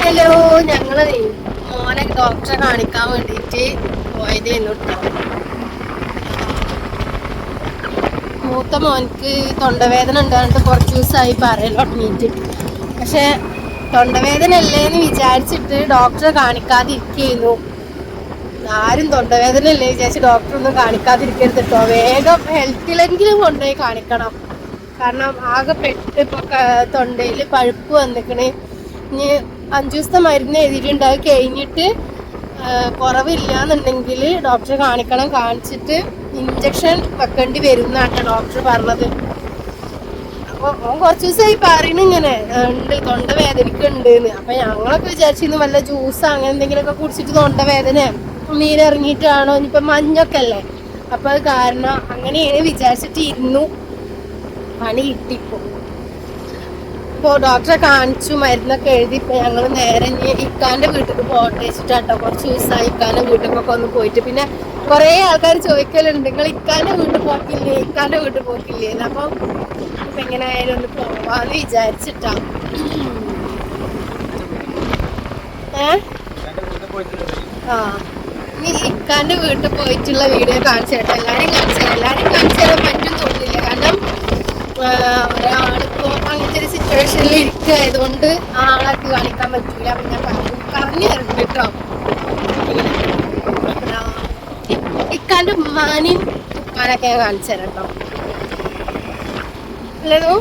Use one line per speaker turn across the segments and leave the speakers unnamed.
Hello, ഞങ്ങള് മോനെ ഡോക്ടറെ കാണിക്കാൻ വേണ്ടിട്ട് പോയതേന്നു കേട്ടോ. മൂത്ത മോനക്ക് തൊണ്ടവേദന ഉണ്ടായിട്ട് കുറച്ച് ദിവസമായി പറയൽ തുടങ്ങിയിട്ട്. പക്ഷെ തൊണ്ടവേദന അല്ലേന്ന് വിചാരിച്ചിട്ട് ഡോക്ടറെ കാണിക്കാതിരിക്കുന്നു. ആരും തൊണ്ടവേദന അല്ലേ വിചാരിച്ച് ഡോക്ടറൊന്നും കാണിക്കാതിരിക്കരുത് കേട്ടോ. വേഗം ഹെൽത്തിലെങ്കിലും കൊണ്ടുപോയി കാണിക്കണം. കാരണം ആകെ പെട്ട് ഇപ്പൊ തൊണ്ടയിൽ പഴുപ്പ് വന്നിക്കണേ. ഇനി 5 ദിവസത്തെ മരുന്ന് എഴുതിയിട്ടുണ്ട്. അത് കഴിഞ്ഞിട്ട് കുറവില്ല എന്നുണ്ടെങ്കിൽ ഡോക്ടറെ കാണിക്കണം. കാണിച്ചിട്ട് ഇഞ്ചക്ഷൻ വെക്കേണ്ടി വരും എന്നാണ് ഡോക്ടർ പറഞ്ഞത്. അപ്പോൾ കുറച്ച് ദിവസമായി പറയുന്നു ഇങ്ങനെ ഉണ്ട്, തൊണ്ടവേദനയ്ക്കുണ്ട് എന്ന്. അപ്പം ഞങ്ങളൊക്കെ വിചാരിച്ചിരുന്നു വല്ല ജ്യൂസ് അങ്ങനെ എന്തെങ്കിലുമൊക്കെ കുടിച്ചിട്ട് തൊണ്ടവേദന നീരിറങ്ങിയിട്ടാണോ. ഇനിയിപ്പം മഞ്ഞൊക്കെ അല്ലേ, അപ്പം അത് കാരണം അങ്ങനെയാണ് വിചാരിച്ചിട്ട് ഇരുന്നു. പണി കിട്ടിപ്പോ. ഇപ്പോൾ ഡോക്ടറെ കാണിച്ചു, മരുന്നൊക്കെ എഴുതി. ഇപ്പം ഞങ്ങൾ നേരെ ഇക്കാൻ്റെ വീട്ടിൽ പോട്ടെ വെച്ചിട്ടാട്ടോ. കുറച്ച് ദിവസമായി ഇക്കാൻ്റെ വീട്ടിലൊക്കെ ഒന്ന് പോയിട്ട്. പിന്നെ കുറേ ആൾക്കാർ ചോദിക്കലുണ്ട്, നിങ്ങൾ ഇക്കാൻ്റെ വീട്ടിൽ പോക്കില്ലേ, ഇക്കാൻ്റെ വീട്ടിൽ പോക്കില്ലേ. അപ്പം ഇപ്പം എങ്ങനെ ആയാലും ഒന്ന് പോവാന്ന് വിചാരിച്ചിട്ടാ. ഇനി ഇക്കാൻ്റെ വീട്ടിൽ പോയിട്ടുള്ള വീഡിയോ കാണിച്ചു കേട്ടോ. എല്ലാവരും കാണിച്ചു തരാൻ പറ്റും തോന്നുന്നില്ല. കാരണം ഒരാളിപ്പോ അങ്ങനത്തെ ഒരു സിറ്റുവേഷനിൽ ഇരിക്കുകയായതുകൊണ്ട് ആളാക്കി കാണിക്കാൻ പറ്റൂല. അപ്പൊ ഞാൻ പറഞ്ഞു തരുന്നു കേട്ടോ. ഇക്കാന്റെ ഉമ്മാനും ഉപ്പാനൊക്കെ ഞാൻ കാണിച്ചു തരാം കേട്ടോ. അല്ലതോ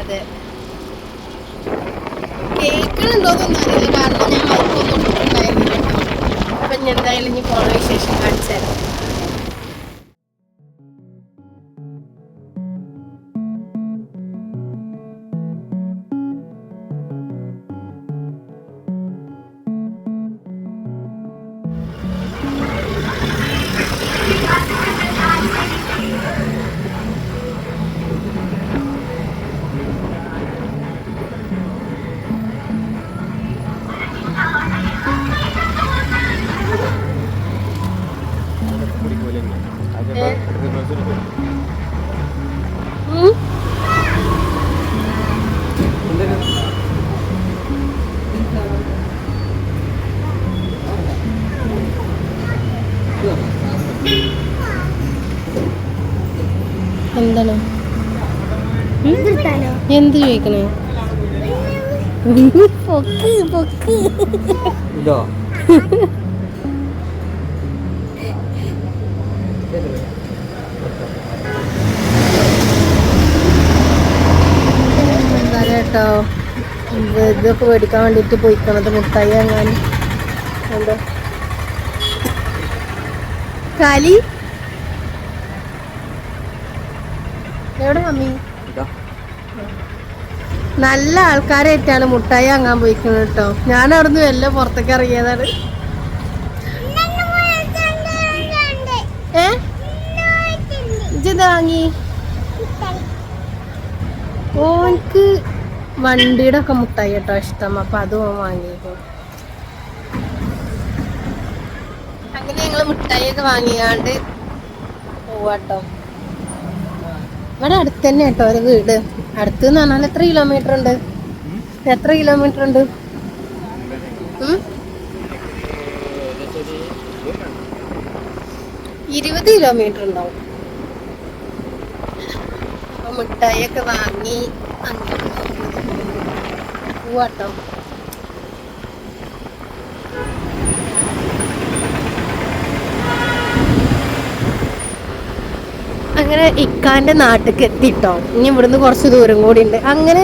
അതെ, കേൾക്കണുണ്ടോന്നൊന്നും അറിയില്ല. കാരണം ഞാൻ മൈക്കൊന്നും ഉണ്ടായിരുന്നില്ല കേട്ടോ. അപ്പൊ ഞാൻ എന്തായാലും ഇനി പോണ വിശേഷം കാണിച്ചു തരാം. എന്താണ് എന്ത് ചോദിക്കണേ? പൊക്ക് പൊക്ക് എന്താ കേട്ടോ, ഇതൊക്കെ മേടിക്കാൻ വേണ്ടിട്ട് പോയിക്കണത്. മുട്ടായി വാങ്ങാൻ. എന്താ കാലി എവിടെ മമ്മി? നല്ല ആൾക്കാരായിട്ടാണ് മുട്ടായി വാങ്ങാൻ പോയിക്കുന്നത് കേട്ടോ. ഞാൻ അവിടുന്ന് വല്ല പുറത്തേക്ക് ഇറങ്ങിയതാണ്. ഇതെന്താ വാങ്ങി? ഓൻക്ക് വണ്ടിയുടെ ഒക്കെ മുട്ടായി കേട്ടോ ഇഷ്ടം. അപ്പൊ അതും ഓൻ വാങ്ങിയേക്കോ. അങ്ങനെ ഞങ്ങള് മുട്ടായി ഒക്കെ വാങ്ങിയാണ്ട് പോവാട്ടോ. ഇവിടെ അടുത്ത് തന്നെ കേട്ടോ ഒരു വീട്. അടുത്ത് എന്ന് പറഞ്ഞാൽ എത്ര കിലോമീറ്റർ ഉണ്ട്? 20 കിലോമീറ്റർ ഉണ്ടാവും. അപ്പൊ മിഠായി ഒക്കെ വാങ്ങി പോവാട്ടോ. അങ്ങനെ ഇക്കാന്റെ നാട്ടിലേക്ക് എത്തിട്ടോ. ഇനി ഇവിടുന്ന് കുറച്ച് ദൂരം കൂടി ഉണ്ട്. അങ്ങനെ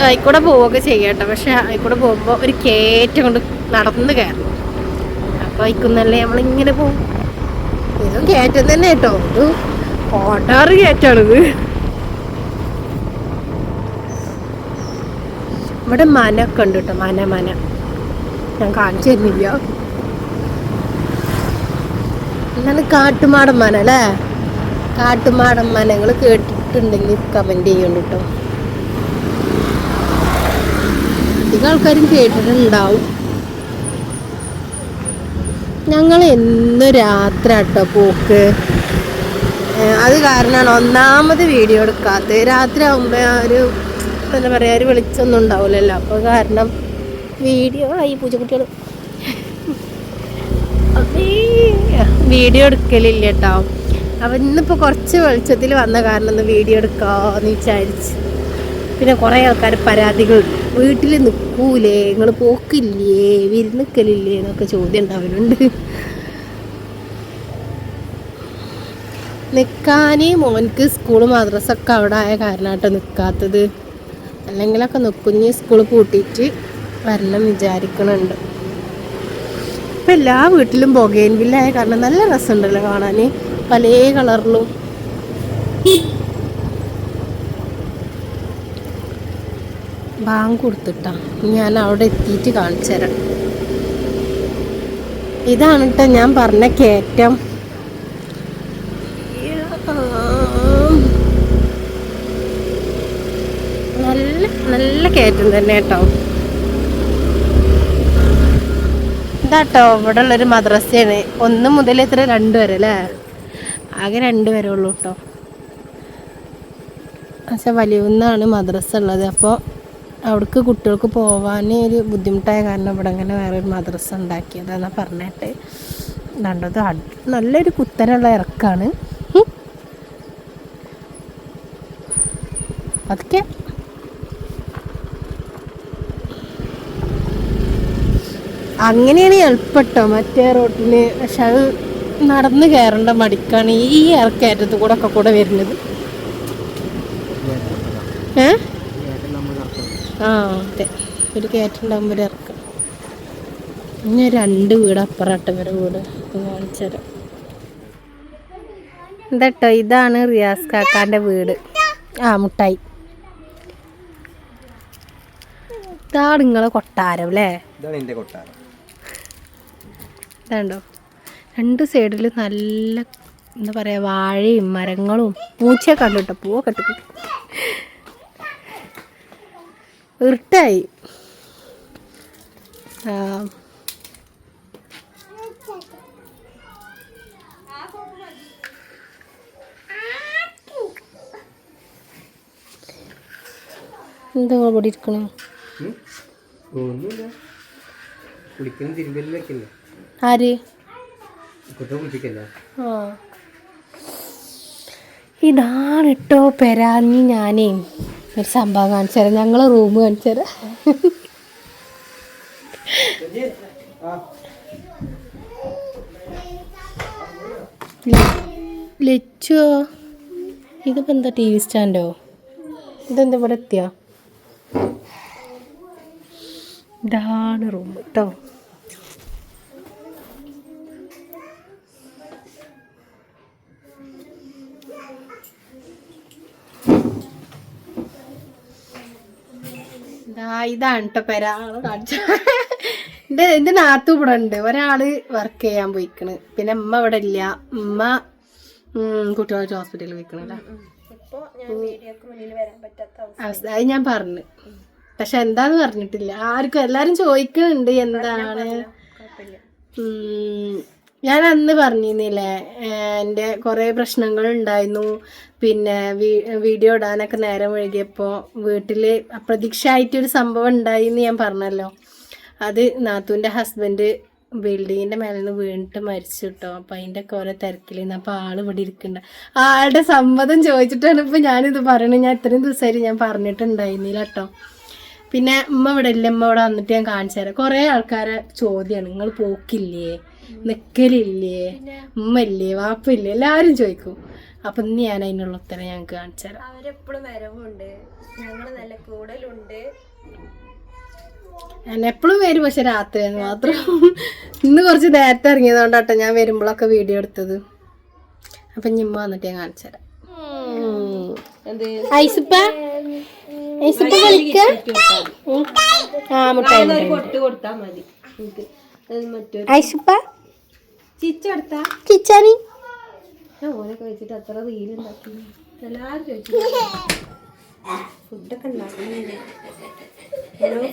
ആയിക്കൂടെ പോവുകയൊക്കെ ചെയ്യാട്ടോ. പക്ഷെ ആയിക്കൂടെ പോകുമ്പോൾ ഒരു കയറ്റം കൊണ്ട് നടന്ന് കയറണം. അപ്പൊ ആയിക്കുന്നല്ലേ നമ്മളിങ്ങനെ പോകും. ഇതും കയറ്റം തന്നെ കേട്ടോ. ഇത് ഓട്ടാറ് കയറ്റാണിത്. ഇവിടെ മനൊക്കെ ഉണ്ട് കേട്ടോ. മന ഞാൻ കാണിച്ചു തരുന്നില്ല. എന്താണ് കാട്ടുമാടൻ മന അല്ലേ? കാട്ടുമാടൻ മനങ്ങൾ കേട്ടിട്ടുണ്ടെങ്കിൽ കമന്റ് ചെയ്യണം കേട്ടോ. അധികം ആൾക്കാരും കേട്ടിട്ടുണ്ടാവും. ഞങ്ങൾ എന്ന് രാത്രി ആട്ടോ പോക്ക്. അത് കാരണമാണ് ഒന്നാമത് വീഡിയോ എടുക്കാത്തത്. രാത്രി ആകുമ്പോൾ ഒരു എന്താ പറയുക, ഒരു വെളിച്ചൊന്നും ഉണ്ടാവില്ലല്ലോ. അപ്പോൾ കാരണം വീഡിയോ ഈ പൂച്ചക്കുട്ടികൾ വീഡിയോ എടുക്കലില്ല കേട്ടോ. അപ്പം ഇന്നിപ്പോൾ കുറച്ച് വെളിച്ചത്തിൽ വന്ന കാരണം ഒന്ന് വീഡിയോ എടുക്കാമെന്ന് വിചാരിച്ച്. പിന്നെ കുറേ ആൾക്കാർ പരാതികൾ, വീട്ടിൽ നിൽക്കൂലേ, നിങ്ങൾ പോക്കില്ലേ, വിരുന്നിക്കലില്ലേ എന്നൊക്കെ ചോദ്യം ഉണ്ടാവലുണ്ട്. നിൽക്കാൻ മോനിക്ക് സ്കൂൾ മദ്രസൊക്കെ അവിടെ ആയ കാരണമായിട്ട് നിൽക്കാത്തത്. അല്ലെങ്കിലൊക്കെ നിൽക്കുഞ്ഞ് സ്കൂൾ പൂട്ടിയിട്ട് വരണം വിചാരിക്കണുണ്ട്. ഇപ്പം എല്ലാ വീട്ടിലും ബൊഗെയിൻവില്ലായ കാരണം നല്ല രസമുണ്ടല്ലോ കാണാൻ, പല കളറിലും. ബാങ്ക് കൊടുത്തിട്ടാ ഞാൻ അവിടെ എത്തിയിട്ട് കാണിച്ചു തരാം. ഇതാണ് കേട്ടോ ഞാൻ പറഞ്ഞ കയറ്റം. നല്ല നല്ല കയറ്റം തന്നെ കേട്ടോ. ഇതാട്ടോ ഇവിടെ ഉള്ളൊരു മദ്രസയാണ്. 1 മുതൽ 2 വരെ അല്ലേ? ആകെ 2 വരെ ഉള്ളൂ കേട്ടോ. പക്ഷെ വലിയൊന്നാണ് മദ്രസ ഉള്ളത്. അപ്പോൾ അവിടേക്ക് കുട്ടികൾക്ക് പോകാൻ ഒരു ബുദ്ധിമുട്ടായ കാരണം ഇവിടെ അങ്ങനെ വേറൊരു മദ്രസ ഉണ്ടാക്കിയതെന്നാണ് പറഞ്ഞിട്ട്. രണ്ടത് നല്ലൊരു കുത്തനുള്ള ഇറക്കാണ്. അതൊക്കെ അങ്ങനെയാണ് എളുപ്പട്ടോ മറ്റേ റോട്ടിന്. പക്ഷെ അത് നടന്ന് കയറേണ്ട മടിക്കാണ് ഈ ഇറക്കയറ്റത്ത് കൂടെ ഒക്കെ കൂടെ വരുന്നത്. അതെ, ഒരു കയറ്റുണ്ടാകുമ്പോൾ ഒരു ഇറക്കം. ഇനി 2 വീട് അപ്പുറമായിട്ട് വരെ വീട് കാണിച്ചു തരാം. എന്താട്ടോ, ഇതാണ് റിയാസ് കാക്കാൻ്റെ വീട്. മുട്ടായി. ഇതാണ് നിങ്ങളെ കൊട്ടാരം അല്ലേ? ഇതാണ്ടോ 2 സൈഡിൽ നല്ല എന്താ പറയുക, വാഴയും മരങ്ങളും പൂച്ചയെ കണ്ടു കേട്ടോ. പൂവൊക്കെ ഇട്ട് ഇരുട്ടായി. എന്താ ഇവിടെ ഇരിക്കണേ? ആര്? ഇതാണ് കേട്ടോ പെരാഞ്ഞ്. ഞാനേ ഒരു സംഭവം കാണിച്ചു തരാം. ഞങ്ങളെ റൂം കാണിച്ചു തരാം. ലച്ചോ, ഇതിപ്പോൾ എന്താ TV സ്റ്റാൻഡോ? ഇതെന്താ ഇവിടെ എത്തിയോ? ഇതാണ് റൂം കേട്ടോ. ഇതാണ് കേട്ടോ പെര. ആള് കാണിച്ച എൻ്റെ നാത്തു ഇവിടെ ഉണ്ട്. ഒരാള് വർക്ക് ചെയ്യാൻ പോയിക്കണ്. പിന്നെ ഉമ്മ ഇവിടെ ഇല്ല. ഉമ്മ കുട്ടികളെ ഹോസ്പിറ്റലിൽ പോയിക്കണല്ല. അത് ഞാൻ പറഞ്ഞു. പക്ഷെ എന്താന്ന് പറഞ്ഞിട്ടില്ല ആർക്കും. എല്ലാരും ചോദിക്കുന്നുണ്ട് എന്താണ്. ഞാൻ അന്ന് പറഞ്ഞിരുന്നില്ലേ എൻ്റെ കുറേ പ്രശ്നങ്ങൾ ഉണ്ടായിരുന്നു. പിന്നെ വീഡിയോ ഇടാനൊക്കെ നേരം വൈകിയപ്പോൾ വീട്ടിൽ അപ്രതീക്ഷയായിട്ടൊരു സംഭവം ഉണ്ടായിന്ന് ഞാൻ പറഞ്ഞല്ലോ. അത് നാത്തൂൻ്റെ ഹസ്ബൻഡ് ബിൽഡിങ്ങിൻ്റെ മേലെ നിന്ന് വീണിട്ട് മരിച്ചു കേട്ടോ. അപ്പം അതിൻ്റെ ഒക്കെ ഓരോ തിരക്കിലിരുന്ന്. അപ്പോൾ ആൾ ഇവിടെ ഇരിക്കുന്നുണ്ട്. ആളുടെ സമ്മതം ചോദിച്ചിട്ടാണ് ഇപ്പോൾ ഞാനിത് പറയണത്. ഞാൻ ഇത്രയും ദിവസമായിട്ട് ഞാൻ പറഞ്ഞിട്ടുണ്ടായിരുന്നില്ല കേട്ടോ. പിന്നെ ഉമ്മ ഇവിടെ ഇല്ല. ഉമ്മ ഇവിടെ വന്നിട്ട് ഞാൻ കാണിച്ചു തരാം. കുറേ ആൾക്കാരെ ചോദ്യമാണ്, നിങ്ങൾ പോക്കില്ലേ, നിൽക്കലില്ലേ, ഉമ്മയില്ലേ, വാപ്പില്ലേ, എല്ലാവരും ചോദിക്കും. അപ്പം ഇന്ന് ഞാൻ അതിനുള്ള ഉത്തരം ഞങ്ങൾക്ക് കാണിച്ചു തരാം.
അവരെപ്പോഴും വരവുണ്ട്, ഞങ്ങൾ നല്ല കൂടുതലുണ്ട്.
ഞാൻ എപ്പോഴും വരും, പക്ഷെ രാത്രി മാത്രം. ഇന്ന് കുറച്ച് നേരത്തെ ഇറങ്ങിയതുകൊണ്ടാട്ടോ ഞാൻ വരുമ്പോഴൊക്കെ വീഡിയോ എടുത്തത്. അപ്പം ഇമ്മ വന്നിട്ട് ഞാൻ കാണിച്ചു തരാം. ഐസുപ്പ കളിക്ക. ഐസുപ്പ ചിച്ചാനി ഓനൊക്കെ വെച്ചിട്ട് അത്ര റീലുണ്ടാക്കി എല്ലാവരും ചോദിച്ചു. ഫുഡൊക്കെ ഉണ്ടാക്കുന്നുണ്ട്.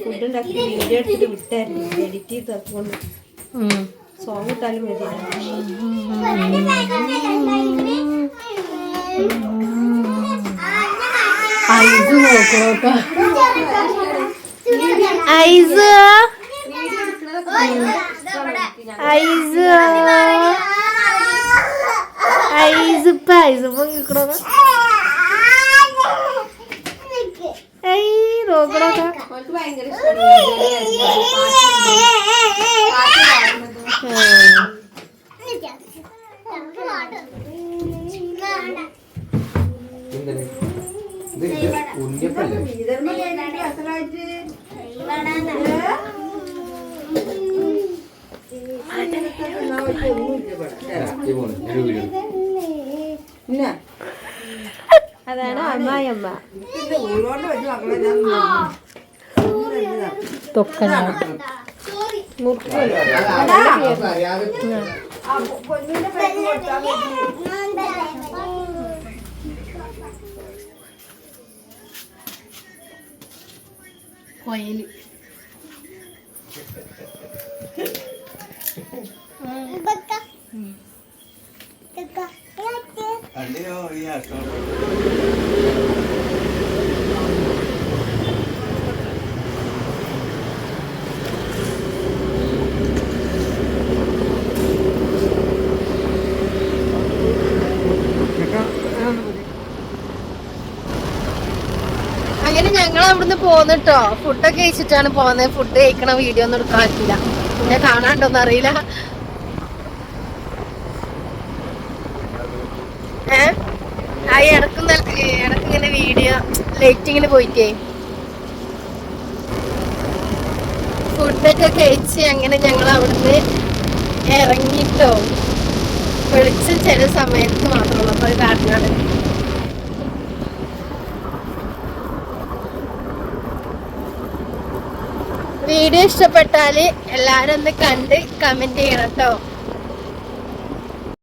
ഫുഡ് ഉണ്ടാക്കി വീഡിയോ എടുത്തിട്ട് വിട്ടായിരുന്നു. എഡിറ്റ് ചെയ്ത് തറക്കൊണ്ട് സോങ് ഇട്ടാലും മതി. ഐസ് നോക്കണോട്ടോ. ഐസ് ഐസ് ഐസ് ഇപ്പൊ ഐസ് ഇപ്പൊ കേൾക്കണോ? നോക്കണോട്ടോ.
അതാണ് അമ്മായിയമ്മ.
തൊക്കനാണ് കൊയല്. അങ്ങനെ ഞങ്ങൾ അവിടുന്ന് പോന്നിട്ടോ. ഫുഡൊക്കെ കഴിച്ചിട്ടാണ് പോകുന്നത്. ഫുഡ് കഴിക്കണ വീഡിയോ ഒന്നും എടുക്കാൻ പറ്റില്ല. പിന്നെ കാണാണ്ടോന്ന് അറിയില്ല. ഇടക്കിങ്ങനെ വീഡിയോ ലൈറ്റിങ്ങിന് പോയിട്ടേ ഫുഡൊക്കെ കഴിച്ച് അങ്ങനെ ഞങ്ങൾ അവിടുന്ന് ഇറങ്ങിട്ടോ. വെളിച്ചം ചില സമയത്ത് മാത്രമുള്ളൂ. അപ്പൊ കാട്ടിനാണ്. വീഡിയോ ഇഷ്ടപ്പെട്ടാല് എല്ലാരും ഒന്ന് കണ്ട് കമന്റ് ചെയ്യണം കേട്ടോ.